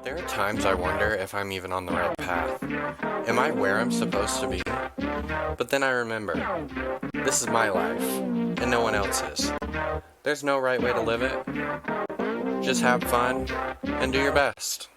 There are times I wonder if I'm even on the right path. Am I where I'm supposed to be? But then I remember, this is my life, and no one else's. There's no right way to live it. Just have fun, and do your best.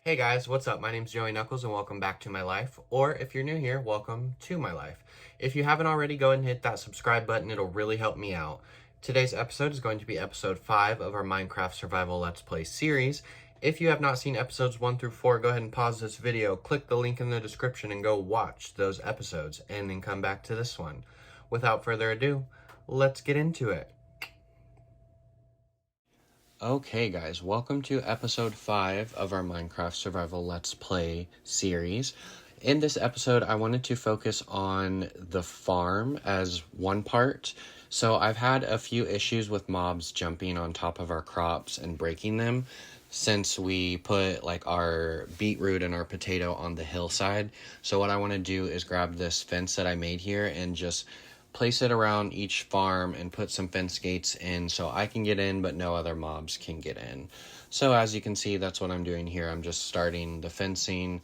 Hey guys, what's up? My name's Joey Knuckles and welcome back to my life. Or if you're new here, welcome to my life. If you haven't already, go ahead and hit that subscribe button. It'll really help me out. Today's episode is going to be episode 5 of our Minecraft Survival Let's Play series. If you have not seen episodes 1 through 4, go ahead and pause this video, click the link in the description, and go watch those episodes, and then come back to this one. Without further ado, let's get into it. Okay guys, welcome to episode 5 of our Minecraft Survival Let's Play series. In this episode, I wanted to focus on the farm as one part. So I've had a few issues with mobs jumping on top of our crops and breaking them since we put like our beetroot and our potato on the hillside. So what I want to do is grab this fence that I made here and just place it around each farm and put some fence gates in so I can get in, but no other mobs can get in. So as you can see, that's what I'm doing here. I'm just starting the fencing.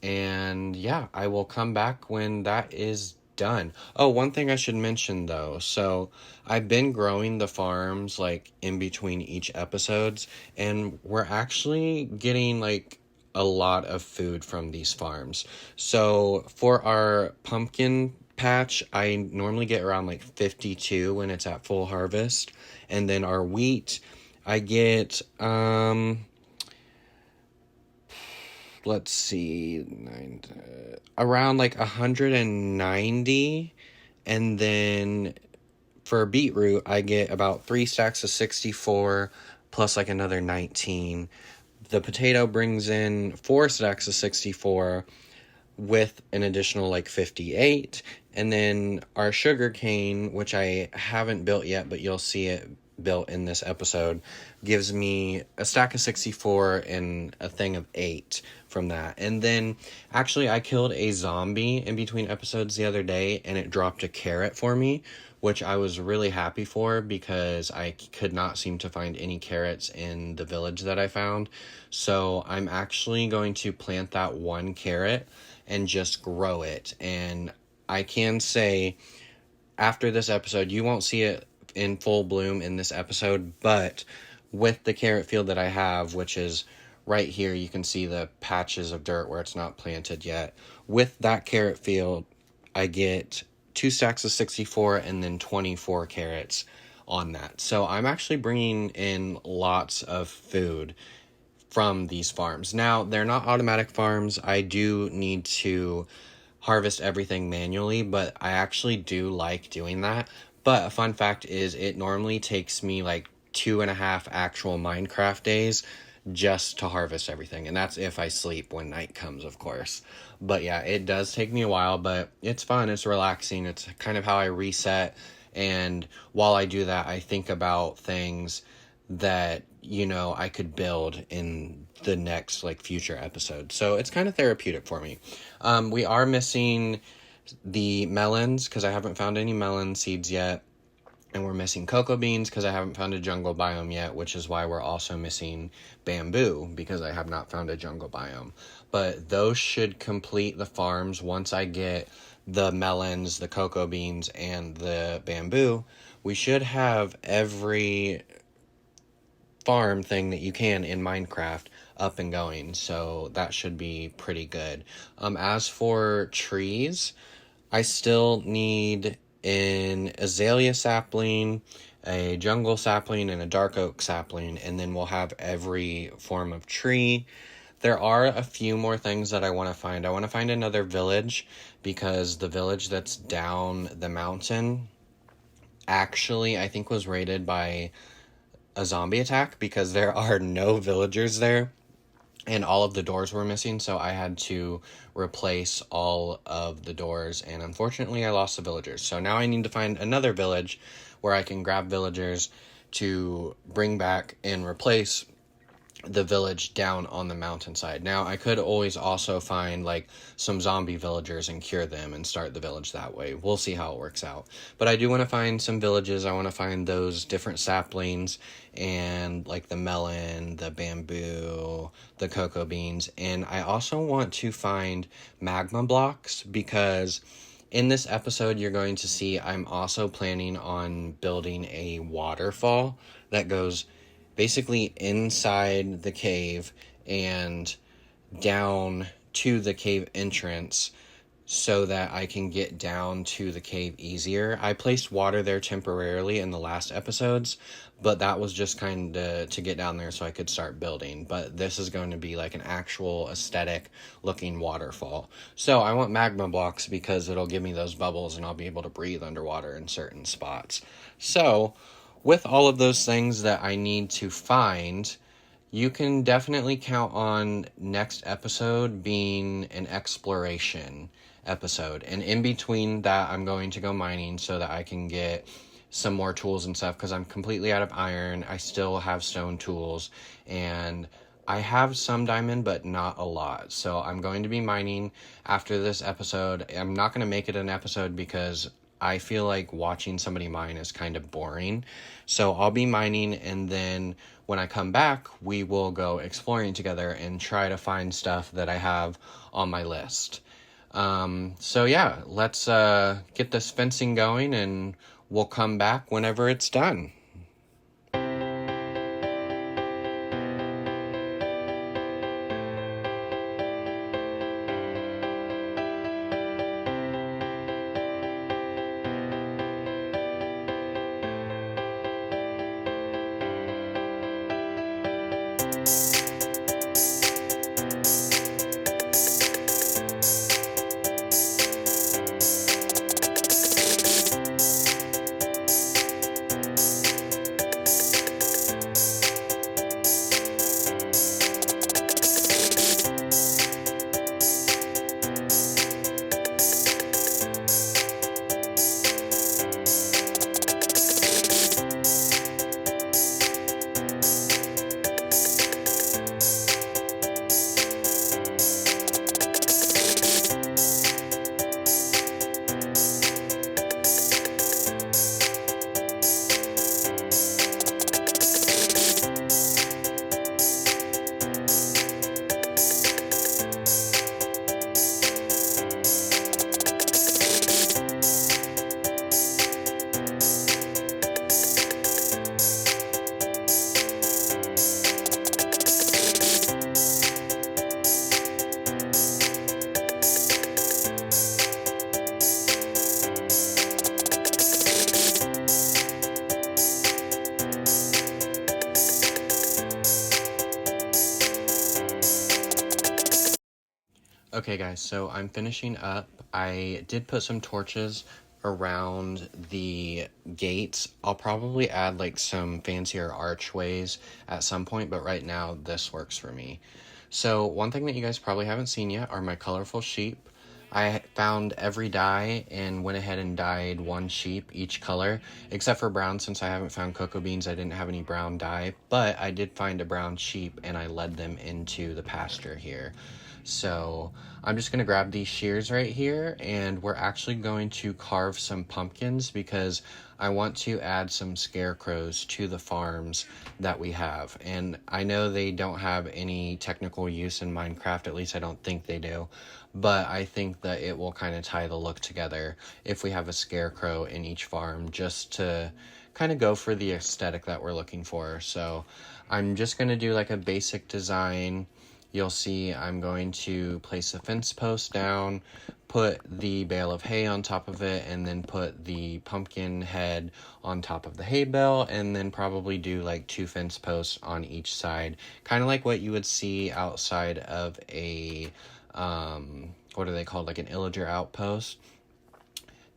And yeah, I will come back when that is done. Oh, one thing I should mention though. So I've been growing the farms like in between each episodes, and we're actually getting like a lot of food from these farms. So for our pumpkin patch, I normally get around like 52 when it's at full harvest. And then our wheat, I get, let's see, around like 190. And then for beetroot, I get about 3 stacks of 64 plus like another 19. The potato brings in 4 stacks of 64 with an additional like 58. And then our sugar cane, which I haven't built yet, but you'll see it built in this episode, gives me a stack of 64 and a thing of 8 from that. And then actually I killed a zombie in between episodes the other day, and it dropped a carrot for me, which I was really happy for because I could not seem to find any carrots in the village that I found. So I'm actually going to plant that one carrot and just grow it. And I can say after this episode, you won't see it in full bloom in this episode, but with the carrot field that I have, which is right here, you can see the patches of dirt where it's not planted yet. With that carrot field, I get 2 stacks of 64 and then 24 carrots on that. So I'm actually bringing in lots of food from these farms. Now, they're not automatic farms. I do need to harvest everything manually, but I actually do like doing that. But a fun fact is it normally takes me like 2.5 actual Minecraft days just to harvest everything. And that's if I sleep when night comes, of course. But yeah, it does take me a while, but it's fun. It's relaxing. It's kind of how I reset. And while I do that, I think about things that, you know, I could build in the next like future episode. So it's kind of therapeutic for me. We are missing the melons because I haven't found any melon seeds yet. And we're missing cocoa beans because I haven't found a jungle biome yet, which is why we're also missing bamboo because I have not found a jungle biome. But those should complete the farms once I get the melons, the cocoa beans, and the bamboo. We should have every farm thing that you can in Minecraft up and going, so that should be pretty good. As for trees, I still need an azalea sapling, a jungle sapling, and a dark oak sapling, and then we'll have every form of tree. There are a few more things that I want to find. I want to find another village because the village that's down the mountain actually, I think, was raided by a zombie attack because there are no villagers there. and all of the doors were missing, so I had to replace all of the doors, and unfortunately I lost the villagers. So now I need to find another village where I can grab villagers to bring back and replace the village down on the mountainside. Now, I could always also find like some zombie villagers and cure them and start the village that way. We'll see how it works out. But I do want to find some villages. I want to find those different saplings and like the melon, the bamboo, the cocoa beans. And I also want to find magma blocks because in this episode, you're going to see I'm also planning on building a waterfall that goes basically inside the cave and down to the cave entrance so that I can get down to the cave easier. I placed water there temporarily in the last episodes, but that was just kind of to get down there so I could start building. But this is going to be like an actual aesthetic looking waterfall. So I want magma blocks because it'll give me those bubbles and I'll be able to breathe underwater in certain spots. So with all of those things that I need to find, you can definitely count on next episode being an exploration episode. And in between that, I'm going to go mining so that I can get some more tools and stuff because I'm completely out of iron. I still have stone tools and I have some diamond, but not a lot. So I'm going to be mining after this episode. I'm not going to make it an episode because I feel like watching somebody mine is kind of boring. So I'll be mining, and then when I come back, we will go exploring together and try to find stuff that I have on my list. So yeah, let's get this fencing going, and we'll come back whenever it's done. Okay guys, so I'm finishing up. I did put some torches around the gates. I'll probably add like some fancier archways at some point, but right now this works for me. So one thing that you guys probably haven't seen yet are my colorful sheep. I found every dye and went ahead and dyed one sheep each color, except for brown. Since I haven't found cocoa beans, I didn't have any brown dye, but I did find a brown sheep and I led them into the pasture here. So I'm just going to grab these shears right here, and we're actually going to carve some pumpkins because I want to add some scarecrows to the farms that we have. And I know they don't have any technical use in Minecraft, at least I don't think they do, but I think that it will kind of tie the look together if we have a scarecrow in each farm, just to kind of go for the aesthetic that we're looking for. So I'm just going to do like a basic design. You'll see I'm going to place a fence post down, put the bale of hay on top of it, and then put the pumpkin head on top of the hay bale, and then probably do like 2 fence posts on each side, kind of like what you would see outside of a, what are they called, like an illager outpost.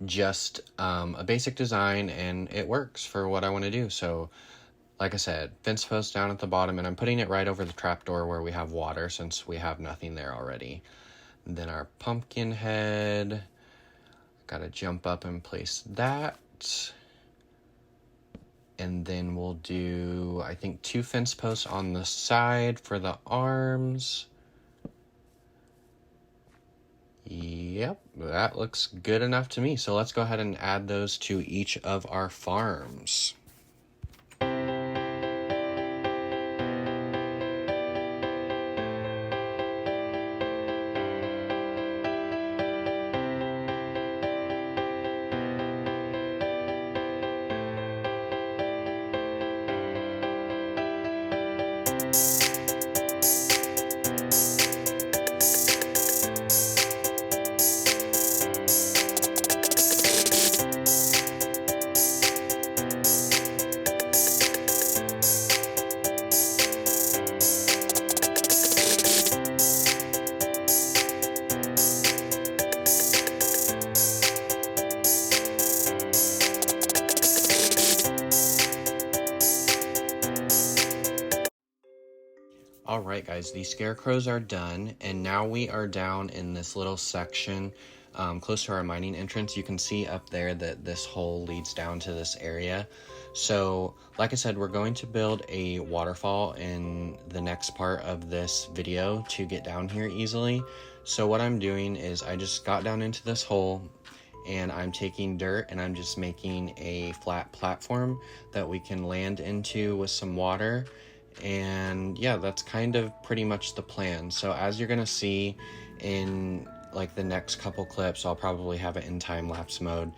Just a basic design, and it works for what I want to do. So like I said, fence post down at the bottom, and I'm putting it right over the trapdoor where we have water since we have nothing there already. And then our pumpkin head, gotta jump up and place that. And then we'll do, I think, 2 fence posts on the side for the arms. Yep, that looks good enough to me. So let's go ahead and add those to each of our farms. Alright guys, the scarecrows are done, and now we are down in this little section close to our mining entrance. You can see up there that this hole leads down to this area. So, like I said, we're going to build a waterfall in the next part of this video to get down here easily. So what I'm doing is I just got down into this hole, and I'm taking dirt and I'm just making a flat platform that we can land into with some water. And yeah, that's kind of pretty much the plan. So as you're gonna see in like the next couple clips, I'll probably have it in time-lapse mode.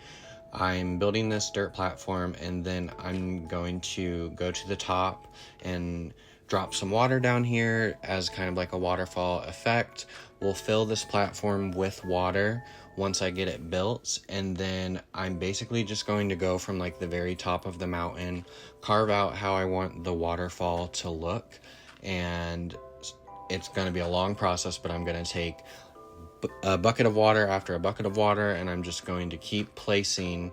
I'm building this dirt platform, and then I'm going to go to the top and drop some water down here as kind of like a waterfall effect. We'll fill this platform with water once I get it built, and then I'm basically just going to go from like the very top of the mountain, carve out how I want the waterfall to look, and it's going to be a long process, but I'm going to take a bucket of water after a bucket of water, and I'm just going to keep placing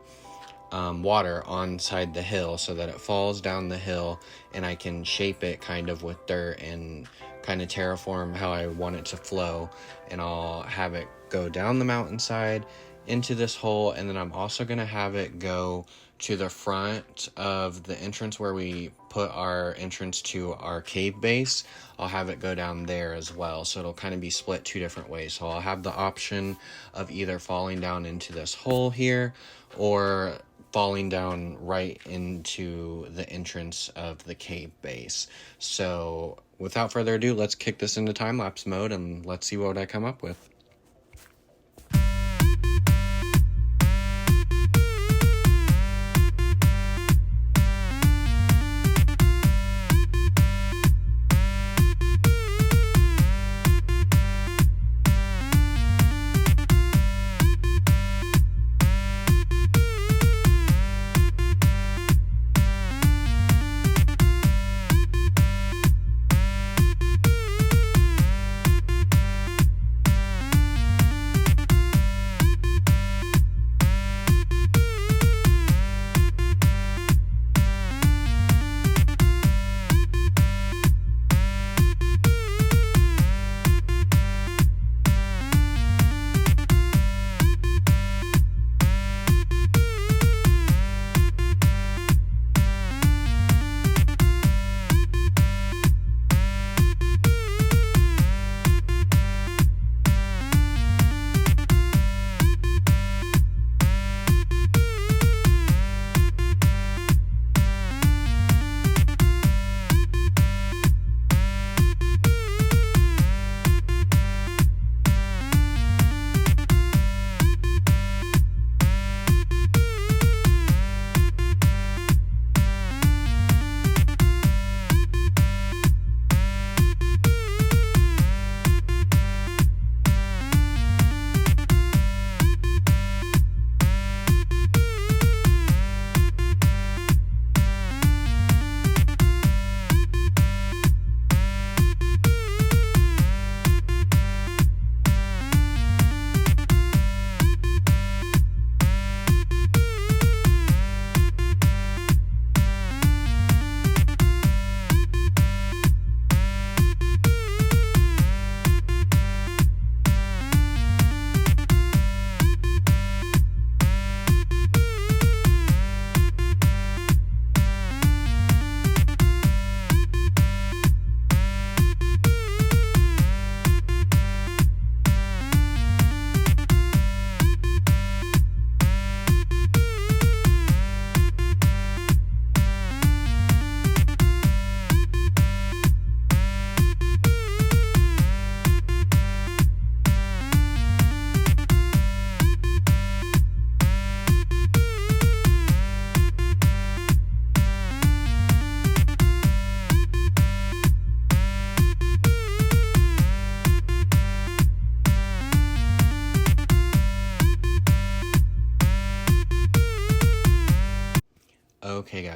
water on side the hill so that it falls down the hill, and I can shape it kind of with dirt and kind of terraform how I want it to flow. And I'll have it go down the mountainside into this hole, and then I'm also going to have it go to the front of the entrance where we put our entrance to our cave base. I'll have it go down there as well, so it'll kind of be split 2 different ways. So I'll have the option of either falling down into this hole here or falling down right into the entrance of the cave base. So without further ado, let's kick this into time-lapse mode and let's see what I come up with.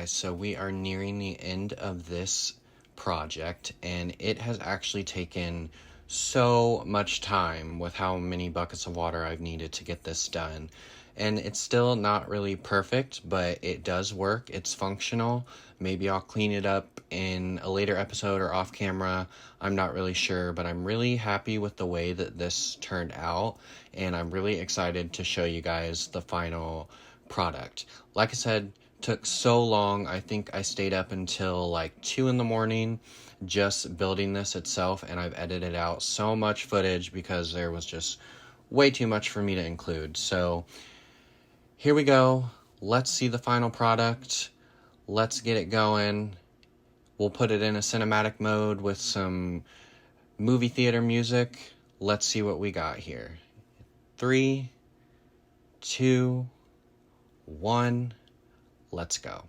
guys, so we are nearing the end of this project, and it has actually taken so much time with how many buckets of water I've needed to get this done. And it's still not really perfect, but it does work. It's functional. Maybe I'll clean it up in a later episode or off camera. I'm not really sure, but I'm really happy with the way that this turned out, and I'm really excited to show you guys the final product. Like I said, took so long. I think I stayed up until like 2 in the morning just building this itself, and I've edited out so much footage because there was just way too much for me to include. So here we go. Let's see the final product. Let's get it going. We'll put it in a cinematic mode with some movie theater music. Let's see what we got here. 3, 2, 1, let's go.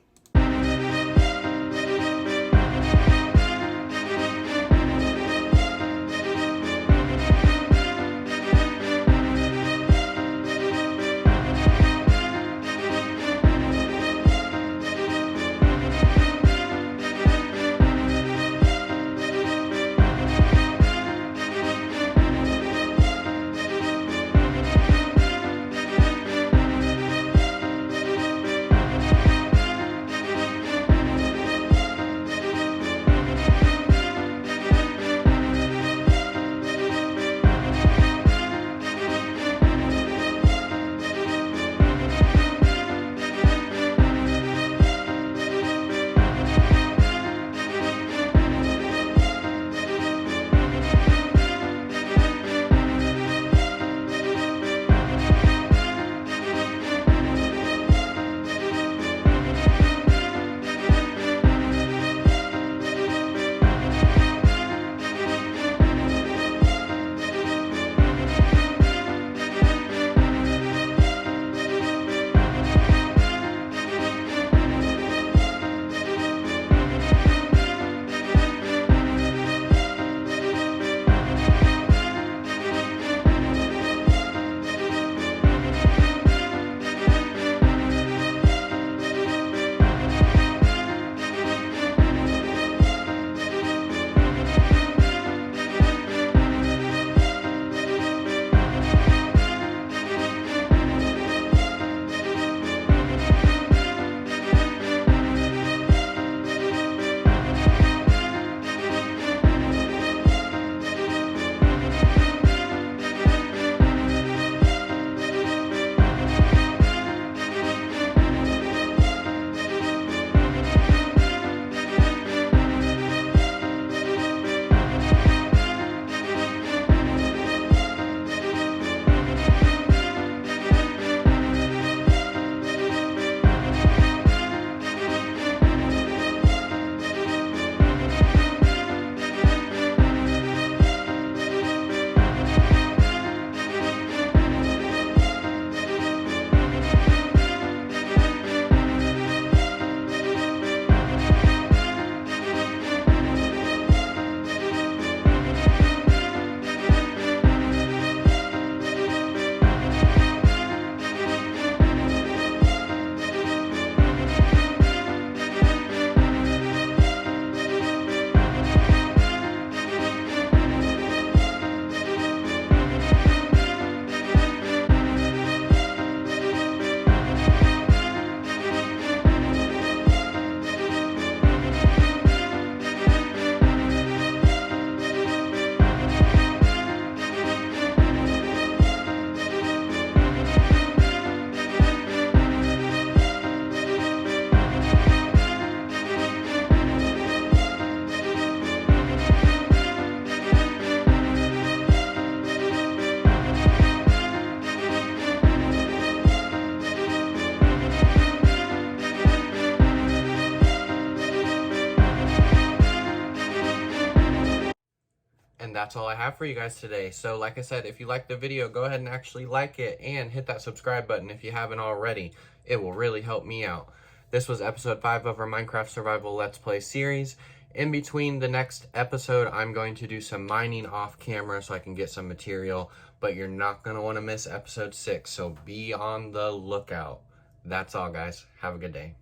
And that's all I have for you guys today. So like I said, if you liked the video, go ahead and actually like it and hit that subscribe button if you haven't already. It will really help me out. This was episode 5 of our Minecraft Survival Let's Play series. In between the next episode, I'm going to do some mining off camera so I can get some material, but you're not going to want to miss episode 6, so be on the lookout. That's all, guys. Have a good day.